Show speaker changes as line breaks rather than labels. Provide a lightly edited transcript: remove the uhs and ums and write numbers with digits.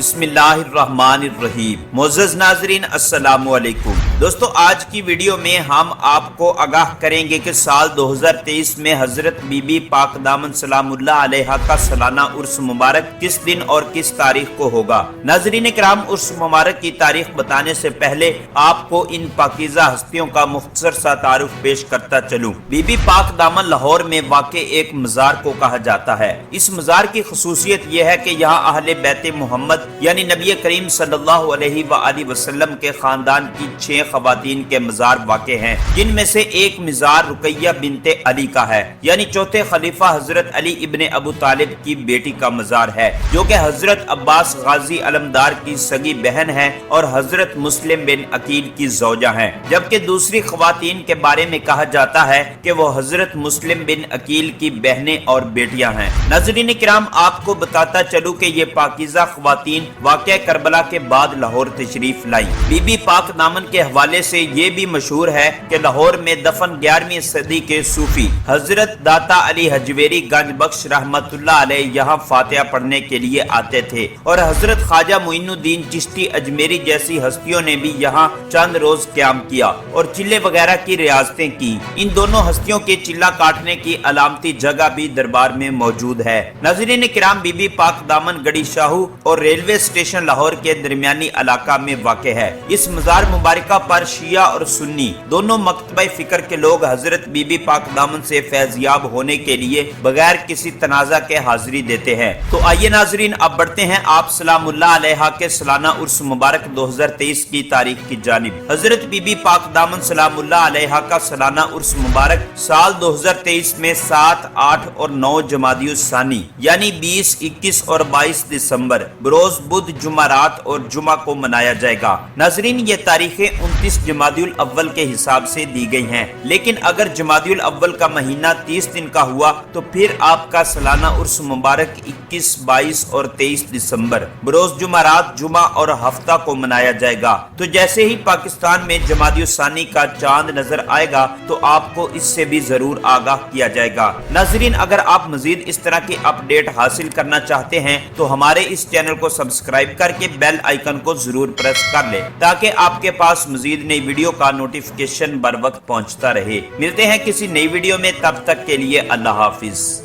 بسم اللہ الرحمن الرحیم۔ معزز ناظرین السلام علیکم۔ دوستو آج کی ویڈیو میں ہم آپ کو آگاہ کریں گے کہ سال 2023 میں حضرت بی بی پاک دامن سلام اللہ علیہا کا سالانہ عرس مبارک کس دن اور کس تاریخ کو ہوگا۔ ناظرین کرام، عرس مبارک کی تاریخ بتانے سے پہلے آپ کو ان پاکیزہ ہستیوں کا مختصر سا تعارف پیش کرتا چلوں۔ بی بی پاک دامن لاہور میں واقع ایک مزار کو کہا جاتا ہے۔ اس مزار کی خصوصیت یہ ہے کہ یہاں اہل بیت محمد یعنی نبی کریم صلی اللہ علیہ وآلہ وسلم کے خاندان کی 6 خواتین کے مزار واقع ہیں، جن میں سے ایک مزار رقیہ بنت علی کا ہے، یعنی چوتھے خلیفہ حضرت علی ابن ابو طالب کی بیٹی کا مزار ہے، جو کہ حضرت عباس غازی علمدار کی سگی بہن ہے اور حضرت مسلم بن عقیل کی زوجہ ہیں، جبکہ دوسری خواتین کے بارے میں کہا جاتا ہے کہ وہ حضرت مسلم بن عقیل کی بہنیں اور بیٹیاں ہیں۔ ناظرین کرام، آپ کو بتاتا چلوں کہ یہ پاکیزہ خواتین واقعہ کربلا کے بعد لاہور تشریف لائی۔ بی بی پاک دامن کے حوالے سے یہ بھی مشہور ہے کہ لاہور میں دفن 11ویں صدی کے صوفی حضرت داتا علی حجویری گنج بخش رحمت اللہ علیہ یہاں فاتحہ پڑھنے کے لیے آتے تھے، اور حضرت خواجہ معین الدین چشتی اجمیری جیسی ہستیوں نے بھی یہاں چند روز قیام کیا اور چلے وغیرہ کی ریاستیں کی۔ ان دونوں ہستیوں کے چلہ کاٹنے کی علامتی جگہ بھی دربار میں موجود ہے۔ ناظرین کرام، بی بی پاک دامن گڑی شاہو اور ریلوے اسٹیشن لاہور کے درمیانی علاقہ میں واقع ہے۔ اس مزار مبارکہ پر شیعہ اور سنی دونوں مکتبہ فکر کے لوگ حضرت بی بی پاک دامن سے فیض یاب ہونے کے لیے بغیر کسی تنازع کے حاضری دیتے ہیں۔ تو آئیے ناظرین، اب بڑھتے ہیں آپ سلام اللہ علیہا کے سالانہ عرس مبارک 2023 کی تاریخ کی جانب۔ حضرت بی بی پاک دامن سلام اللہ علیہا کا سالانہ عرس مبارک سال 2023 میں 7، 8 اور 9 جمادی الثانی یعنی 20، 21 اور 22 دسمبر بروز بدھ، جمعرات اور جمعہ کو منایا جائے گا۔ ناظرین، یہ تاریخیں 29 جمادی الاول کے حساب سے دی گئی ہیں، لیکن اگر جمادی الاول کا مہینہ 30 دن کا ہوا تو پھر آپ کا سالانہ عرس مبارک 21، 22 اور 23 دسمبر بروز جمعرات، جمعہ اور ہفتہ کو منایا جائے گا۔ تو جیسے ہی پاکستان میں جمادی الثانی کا چاند نظر آئے گا تو آپ کو اس سے بھی ضرور آگاہ کیا جائے گا۔ ناظرین، اگر آپ مزید اس طرح کی اپڈیٹ حاصل کرنا چاہتے ہیں تو ہمارے اس چینل کو سبسکرائب کر کے بیل آئیکن کو ضرور پریس کر لیں تاکہ آپ کے پاس مزید نئی ویڈیو کا نوٹیفیکیشن بر وقت پہنچتا رہے۔ ملتے ہیں کسی نئی ویڈیو میں، تب تک کے لیے اللہ حافظ۔